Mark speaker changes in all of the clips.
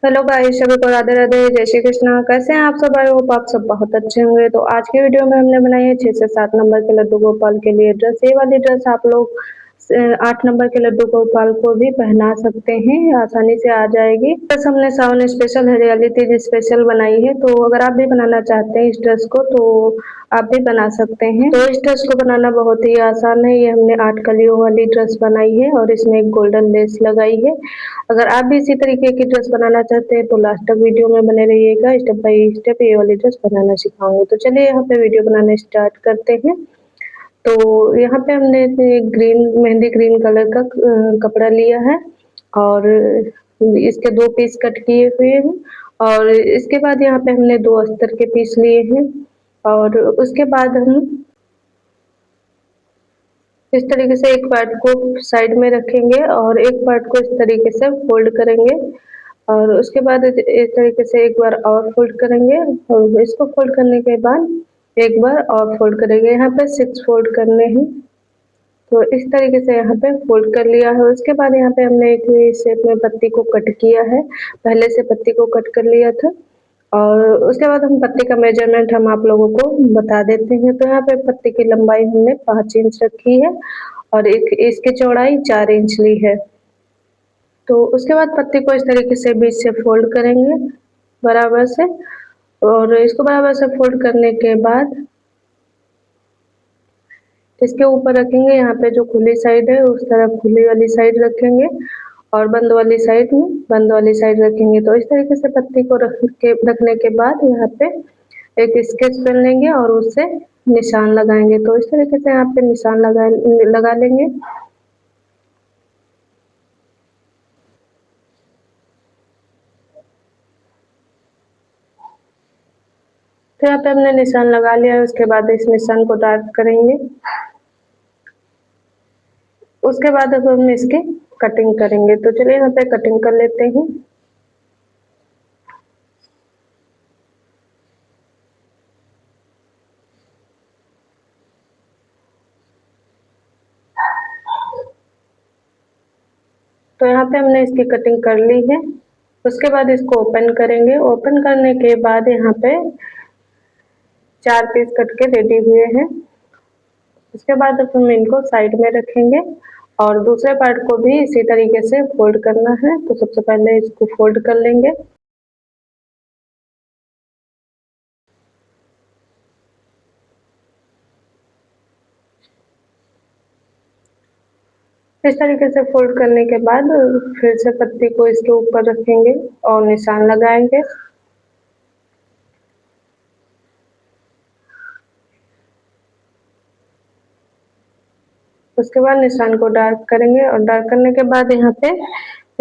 Speaker 1: Hello guys, सभी को राधे राधे, जय श्री कृष्णा। कैसे हैं आप सब? आई होप आप सब बहुत अच्छे होंगे। तो आज की वीडियो में हमने बनाई है 6 से 7 नंबर के लड्डू गोपाल के लिए ड्रेस। ये वाली ड्रेस आप लोग 8 नंबर के लड्डू गोपाल को भी पहना सकते हैं, आसानी से आ जाएगी। ड्रेस हमने सावन स्पेशल हरियाली तीज स्पेशल बनाई है। तो अगर आप भी बनाना चाहते हैं इस ड्रेस को तो आप भी बना सकते हैं। तो इस ड्रेस को बनाना बहुत ही आसान है। ये हमने 8 कलियों वाली ड्रेस बनाई है और इसमें एक गोल्डन लेस लगाई है। अगर आप भी इसी तरीके की ड्रेस बनाना चाहते हैं तो लास्ट तक वीडियो में बने रहिएगा। स्टेप बाय स्टेप ये वाली ड्रेस बनाना सिखाऊंगी। तो चलिए यहाँ पे वीडियो बनाना स्टार्ट करते हैं। तो यहाँ पे हमने ग्रीन मेहंदी ग्रीन कलर का कपड़ा लिया है और इसके 2 पीस कट किए हुए हैं। और इसके बाद यहाँ पे हमने 2 अस्तर के पीस लिए हैं और उसके बाद हम इस तरीके से एक पार्ट को साइड में रखेंगे और एक पार्ट को इस तरीके से फोल्ड करेंगे और उसके बाद इस तरीके से एक बार और फोल्ड करेंगे और इसको फोल्ड करने के बाद एक बार और फोल्ड करेंगे। यहाँ पे 6 फोल्ड करने हैं। तो इस तरीके से यहाँ पे फोल्ड कर लिया है। उसके बाद यहाँ पे हमने एक शेप में पत्ती को कट किया है। पहले से पत्ती को कट कर लिया था और उसके बाद हम पत्ती का मेजरमेंट हम आप लोगों को बता देते हैं। तो यहाँ पे पत्ती की लंबाई हमने 5 इंच रखी है और एक इसकी चौड़ाई 4 इंच ली है। तो उसके बाद पत्ती को इस तरीके से बीच से फोल्ड करेंगे बराबर से और इसको बराबर से फोल्ड करने के बाद इसके ऊपर रखेंगे। यहाँ पे जो खुली साइड है उस तरफ खुली वाली साइड रखेंगे और बंद वाली साइड में बंद वाली साइड रखेंगे। तो इस तरीके से पत्ती को रखने के बाद यहाँ पे एक स्केच पेन लेंगे और उससे निशान लगाएंगे। तो इस तरीके से यहाँ पे निशान लगा लेंगे। तो यहाँ पे हमने निशान लगा लिया है। उसके बाद इस निशान को डार्क करेंगे। उसके बाद अब हम इसकी कटिंग करेंगे। तो चलिए यहाँ पे कटिंग कर लेते हैं। तो यहाँ पे हमने इसकी कटिंग कर ली है। उसके बाद इसको ओपन करेंगे। ओपन करने के बाद यहाँ पे 4 पीस कट के रेडी हुए हैं। उसके बाद अब हम इनको साइड में रखेंगे और दूसरे पार्ट को भी इसी तरीके से फोल्ड करना है। तो सबसे पहले इसको फोल्ड कर लेंगे। इस तरीके से फोल्ड करने के बाद फिर से पत्ती को इसके ऊपर रखेंगे और निशान लगाएंगे। उसके बाद निशान को डार्क करेंगे और डार्क करने के बाद यहाँ पे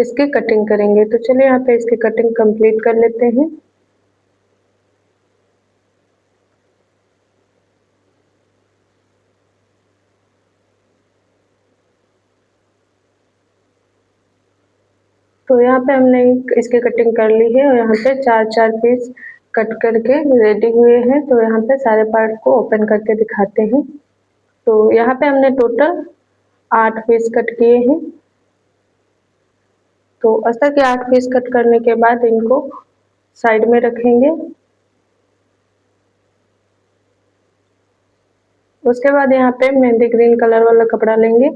Speaker 1: इसकी कटिंग करेंगे। तो चलिए यहाँ पे इसकी कटिंग कंप्लीट कर लेते हैं। तो यहाँ पे हमने इसकी कटिंग कर ली है और यहाँ पे 4-4 पीस कट करके रेडी हुए हैं। तो यहाँ पे सारे पार्ट को ओपन करके दिखाते हैं। तो यहाँ पे हमने टोटल 8 पीस कट किए हैं। तो अस्तर के 8 पीस कट करने के बाद इनको साइड में रखेंगे। उसके बाद यहाँ पे मेहंदी ग्रीन कलर वाला कपड़ा लेंगे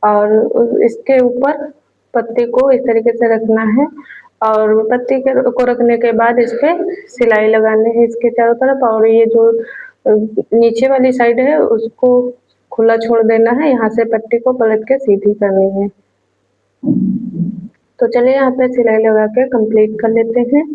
Speaker 1: और इसके ऊपर पत्ती को इस तरीके से रखना है और पत्ती को रखने के बाद इस पे सिलाई लगाने है इसके चारों तरफ। और ये जो नीचे वाली साइड है उसको खुला छोड़ देना है। यहाँ से पट्टी को पलट के सीधी करनी है। तो चलिए यहाँ पे सिलाई लगा के कंप्लीट कर लेते हैं।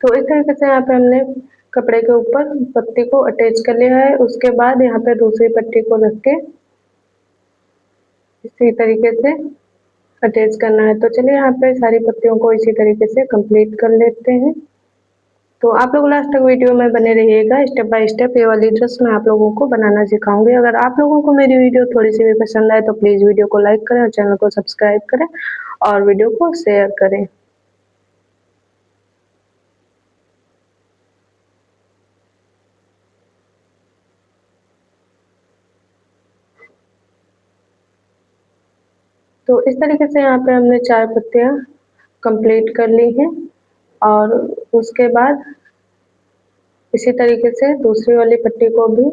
Speaker 1: तो इस तरीके से यहाँ पे हमने कपड़े के ऊपर पत्ती को अटैच कर लिया है। उसके बाद यहाँ पे दूसरी पट्टी को रख के इसी तरीके से अटैच करना है। तो चलिए यहाँ पे सारी पत्तियों को इसी तरीके से कंप्लीट कर लेते हैं। तो आप लोग लास्ट तक वीडियो में बने रहिएगा, स्टेप बाय स्टेप ये वाली ड्रेस मैं आप लोगों को बनाना सिखाऊंगी। अगर आप लोगों को मेरी वीडियो थोड़ी सी भी पसंद आए तो प्लीज़ वीडियो को लाइक करें और चैनल को सब्सक्राइब करें और वीडियो को शेयर करें। तो इस तरीके से यहाँ पे हमने 4 पत्तियाँ कंप्लीट कर ली हैं और उसके बाद इसी तरीके से दूसरी वाली पट्टी को भी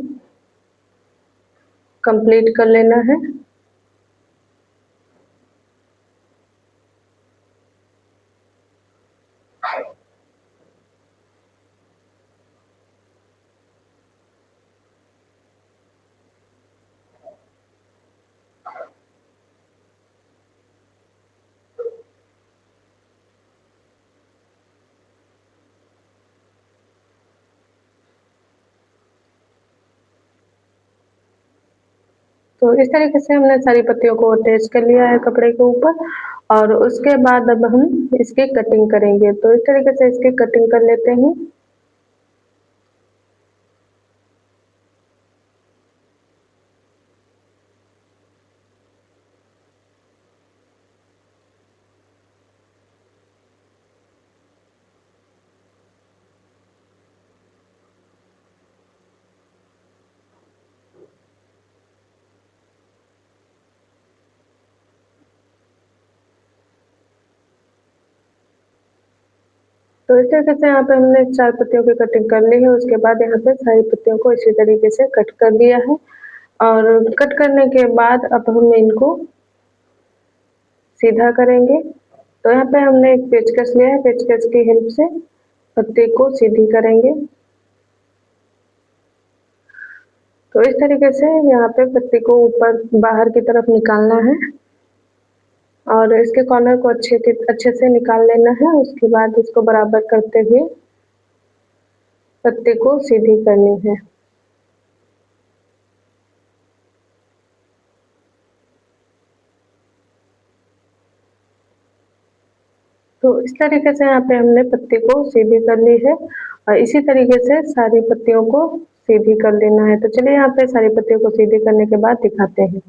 Speaker 1: कंप्लीट कर लेना है। तो इस तरीके से हमने सारी पत्तियों को अटैच कर लिया है कपड़े के ऊपर और उसके बाद अब हम इसकी कटिंग करेंगे। तो इस तरीके से इसकी कटिंग कर लेते हैं। तो इस तरीके से यहाँ पे हमने 4 पत्तियों की कटिंग कर ली है। उसके बाद यहाँ पे सारी पत्तियों को इसी तरीके से कट कर दिया है और कट करने के बाद अब हम इनको सीधा करेंगे। तो यहाँ पे हमने एक पेचकस लिया है, पेचकस की हेल्प से पत्ती को सीधी करेंगे। तो इस तरीके से यहाँ पे पत्ती को ऊपर बाहर की तरफ निकालना है और इसके कॉर्नर को अच्छे से निकाल लेना है। उसके बाद इसको बराबर करते हुए पत्ती को सीधी करनी है। तो इस तरीके से यहाँ पे हमने पत्ती को सीधी कर ली है और इसी तरीके से सारी पत्तियों को सीधी कर लेना है। तो चलिए यहाँ पे सारी पत्तियों को सीधी करने के बाद दिखाते हैं।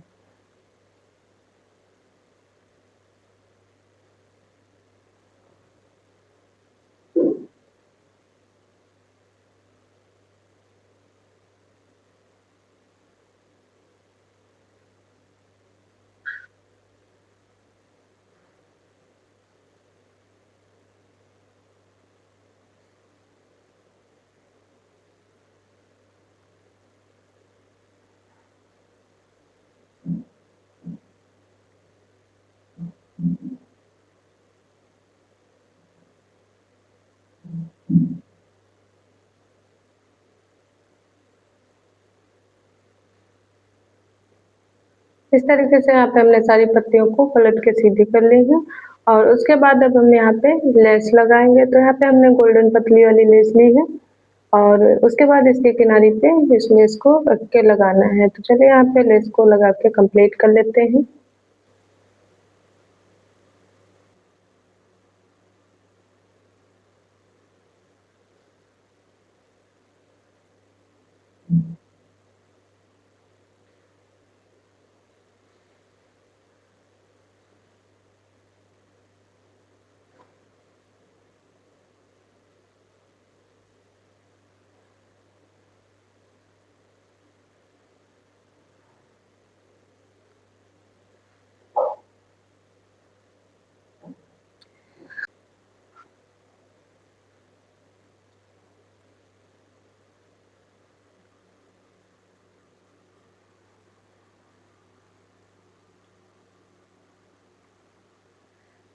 Speaker 1: इस तरीके से यहाँ पे हमने सारी पत्तियों को पलट के सीधी कर ली है और उसके बाद अब हम यहाँ पे लेस लगाएंगे। तो यहाँ पे हमने गोल्डन पतली वाली लेस ली है और उसके बाद इसके किनारे पे इस लेस को रख के लगाना है। तो चलिए यहाँ पे लेस को लगा के कंप्लीट कर लेते हैं।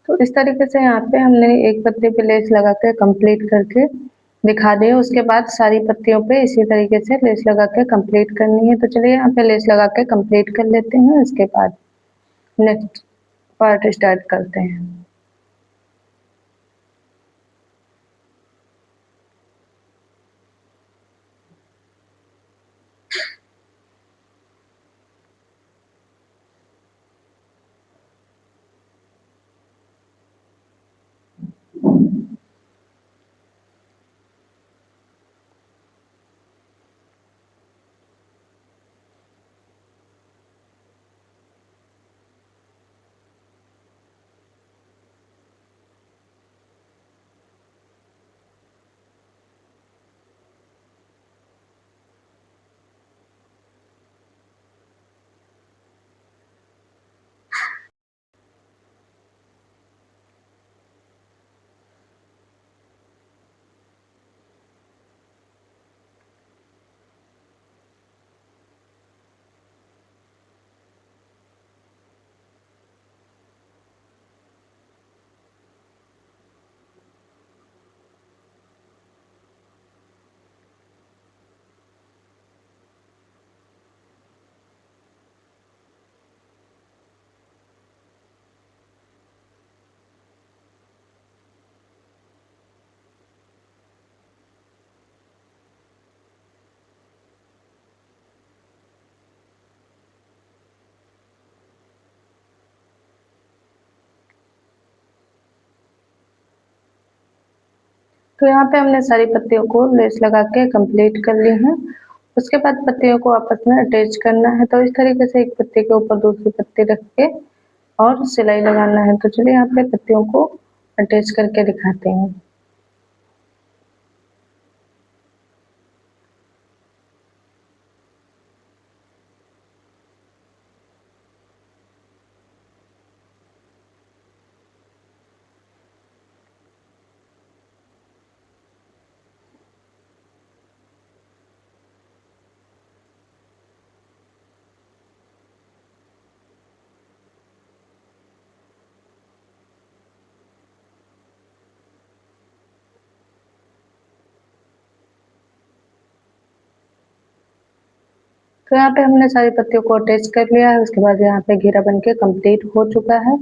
Speaker 1: तो इस तरीके से यहाँ पे हमने एक पत्ते पे लेस लगा के कंप्लीट करके दिखा दी है। उसके बाद सारी पत्तियों पे इसी तरीके से लेस लगा के कंप्लीट करनी है। तो चलिए यहाँ पे लेस लगा के कंप्लीट कर लेते हैं। उसके बाद नेक्स्ट पार्ट स्टार्ट करते हैं। तो यहाँ पे हमने सारी पत्तियों को लेस लगा के कंप्लीट कर ली है। उसके बाद पत्तियों को आपस में अटैच करना है, तो इस तरीके से एक पत्ती के ऊपर दूसरी पत्ती रख के और सिलाई लगाना है। तो चलिए यहाँ पे पत्तियों को अटैच करके दिखाते हैं। तो यहाँ पे हमने सारी पत्तियों को अटैच कर लिया है। उसके बाद यहाँ पे घेरा बन के कम्प्लीट हो चुका है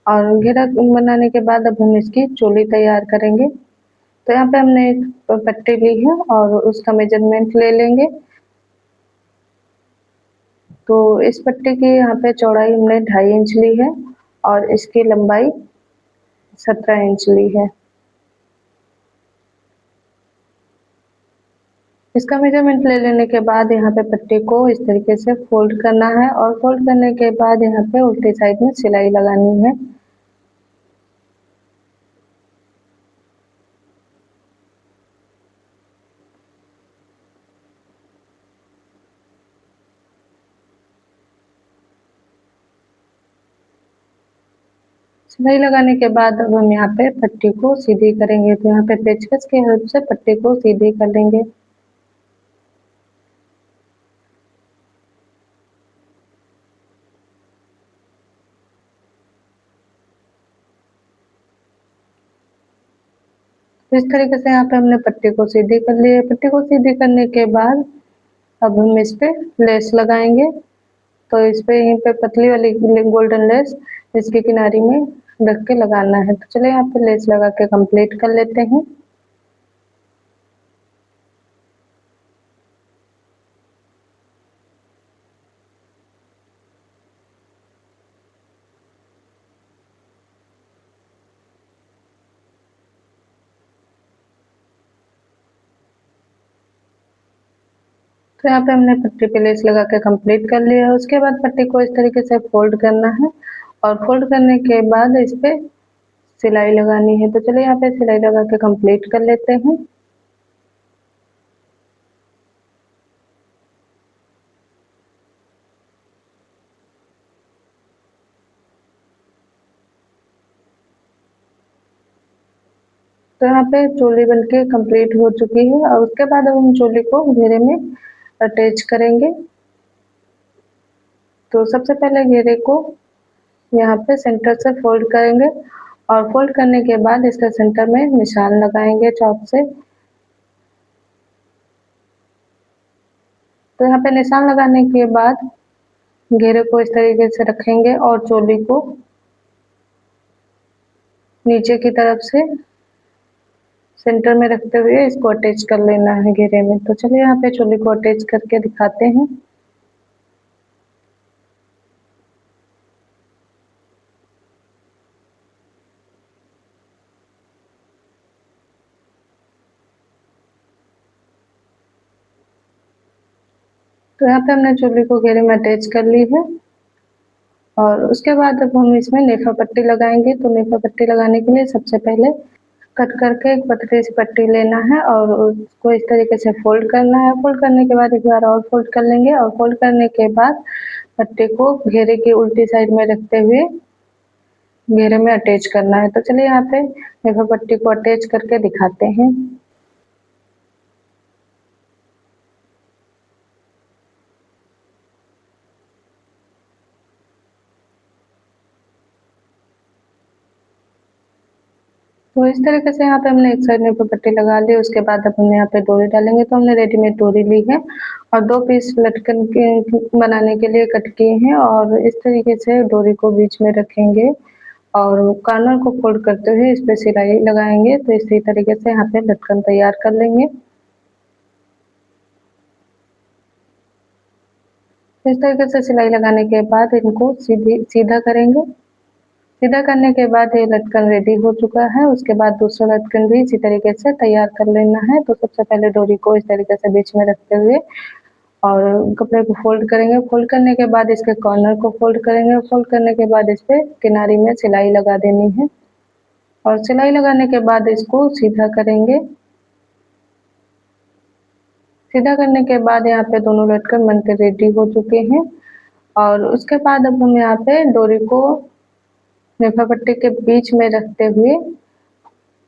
Speaker 1: और घेरा बनाने के बाद अब हम इसकी चोली तैयार करेंगे। तो यहाँ पे हमने एक पट्टी ली है और उसका मेजरमेंट ले लेंगे। तो इस पट्टी की यहाँ पे चौड़ाई हमने 2.5 इंच ली है और इसकी लंबाई 17 इंच ली है। इसका मेजरमेंट ले लेने के बाद यहाँ पे पट्टी को इस तरीके से फोल्ड करना है और फोल्ड करने के बाद यहाँ पे उल्टी साइड में सिलाई लगानी है। सिलाई लगाने के बाद अब हम यहाँ पे पट्टी को सीधी करेंगे। तो यहाँ पे पेचकस की हेल्प से पट्टी को सीधी कर लेंगे। तो इस तरीके से यहाँ पे हमने पट्टी को सीधी कर ली है। पट्टी को सीधी करने के बाद अब हम इस पे लेस लगाएंगे। तो इस पे यहीं पे पतली वाली गोल्डन लेस इसके किनारे में रख के लगाना है। तो चलिए यहाँ पे लेस लगा के कंप्लीट कर लेते हैं। तो यहाँ पे हमने पट्टी पे लेस लगा के कंप्लीट कर लिया है। उसके बाद पट्टी को इस तरीके से फोल्ड करना है और फोल्ड करने के बाद इस पे सिलाई लगानी है। तो चलिए यहाँ पे सिलाई लगा के कंप्लीट कर लेते हैं। तो यहाँ पे चोली बनके कंप्लीट हो चुकी है और उसके बाद अब हम चोली को घेरे में अटैच करेंगे। तो सबसे पहले घेरे को यहाँ पे सेंटर से फोल्ड करेंगे और फोल्ड करने के बाद इसका सेंटर में निशान लगाएंगे चॉक से। तो यहाँ पे निशान लगाने के बाद घेरे को इस तरीके से रखेंगे और चोली को नीचे की तरफ से सेंटर में रखते हुए इसको अटैच कर लेना है घेरे में। तो चलिए यहाँ पे चोली को अटैच करके दिखाते हैं। तो यहाँ पे हमने चोली को घेरे में अटैच कर ली है और उसके बाद अब हम इसमें नेफा पट्टी लगाएंगे। तो नेफा पट्टी लगाने के लिए सबसे पहले कट करके एक पतली सी पट्टी लेना है और उसको इस तरीके से फोल्ड करना है। फोल्ड करने के बाद एक बार और फोल्ड कर लेंगे और फोल्ड करने के बाद पट्टी को घेरे की उल्टी साइड में रखते हुए घेरे में अटैच करना है। तो चलिए यहाँ पे नेफा पट्टी को अटैच करके दिखाते हैं। तो इस तरीके से यहाँ पे हमने एक साइड में पट्टी लगा ली। उसके बाद अब हम यहाँ पे डोरी डालेंगे। तो हमने रेडीमेड डोरी ली है और 2 पीस लटकन के बनाने के लिए कट किए हैं और इस तरीके से डोरी को बीच में रखेंगे और कॉर्नर को फोल्ड करते हुए इस पे सिलाई लगाएंगे। तो इसी तरीके से यहाँ पे लटकन तैयार कर लेंगे। इस तरीके से सिलाई लगाने के बाद इनको सीधा करेंगे। सीधा करने के बाद ये लटकन रेडी हो चुका है। उसके बाद दूसरा लटकन भी इसी तरीके से तैयार कर लेना है। तो सबसे पहले डोरी को इस तरीके से बीच में रखते हुए और कपड़े को फोल्ड करेंगे। फोल्ड करने के बाद इसके कॉर्नर को फोल्ड करेंगे। फोल्ड करने के बाद इस पे किनारी में सिलाई लगा देनी है और सिलाई लगाने के बाद इसको सीधा करेंगे। सीधा करने के बाद यहाँ पे दोनों लटकन बनकर रेडी हो चुके हैं और उसके बाद अब हम यहाँ पे डोरी को नेफा पट्टी के बीच में रखते हुए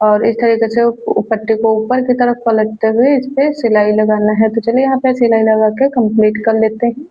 Speaker 1: और इस तरीके से पट्टी को ऊपर की तरफ पलटते हुए इस पे सिलाई लगाना है। तो चलिए यहाँ पे सिलाई लगा के कंप्लीट कर लेते हैं।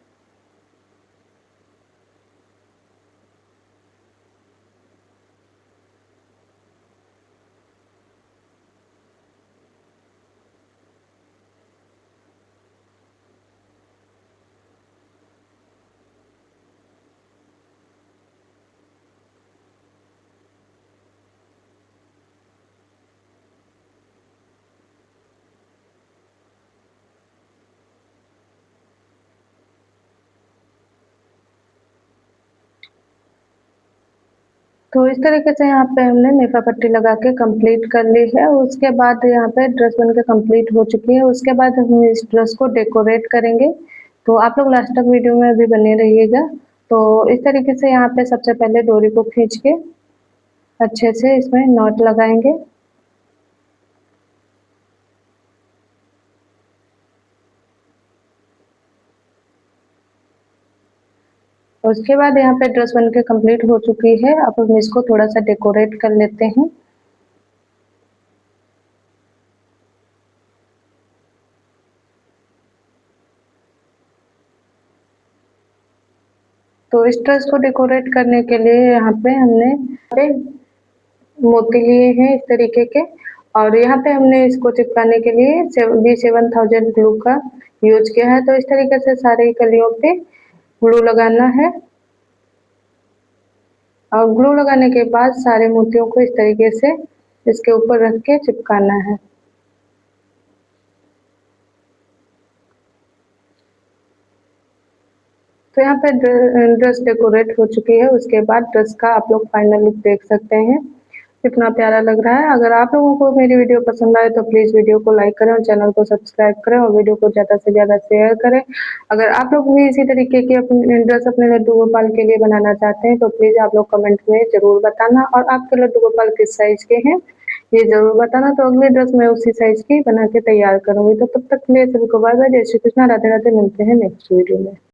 Speaker 1: तो इस तरीके से यहाँ पे हमने नेफा पट्टी लगा के कंप्लीट कर ली है। उसके बाद यहाँ पे ड्रेस बन के कंप्लीट हो चुकी है। उसके बाद हम इस ड्रेस को डेकोरेट करेंगे। तो आप लोग लास्ट तक वीडियो में भी बने रहिएगा। तो इस तरीके से यहाँ पे सबसे पहले डोरी को खींच के अच्छे से इसमें नॉट लगाएंगे। उसके बाद यहाँ पे ड्रेस बन के कंप्लीट हो चुकी है। अब हम इसको थोड़ा सा डेकोरेट कर लेते हैं। तो इस ड्रेस को डेकोरेट करने के लिए यहाँ पे हमने मोती लिए हैं इस तरीके के और यहाँ पे हमने इसको चिपकाने के लिए B7000 ग्लू का यूज किया है। तो इस तरीके से सारे कलियों पे ग्लू लगाना है और ग्लू लगाने के बाद सारे मोतियों को इस तरीके से इसके ऊपर रख के चिपकाना है। तो यहाँ पे ड्रेस डेकोरेट हो चुकी है। उसके बाद ड्रेस का आप लोग फाइनल लुक देख सकते हैं कितना प्यारा लग रहा है। अगर आप लोगों को मेरी वीडियो पसंद आए तो प्लीज़ वीडियो को लाइक करें और चैनल को सब्सक्राइब करें और वीडियो को ज़्यादा से ज़्यादा शेयर करें। अगर आप लोग भी इसी तरीके की अपने ड्रेस अपने लड्डू गोपाल के लिए बनाना चाहते हैं तो प्लीज़ आप लोग कमेंट में ज़रूर बताना और आपके लड्डू गोपाल किस साइज़ के हैं ये ज़रूर बताना। तो अगली ड्रेस मैं उसी साइज़ की बना के तैयार करूँगी। तो तब तक के लिए सभी को बाय बाय, जय श्री कृष्णा, राधे राधे। मिलते हैं नेक्स्ट वीडियो में।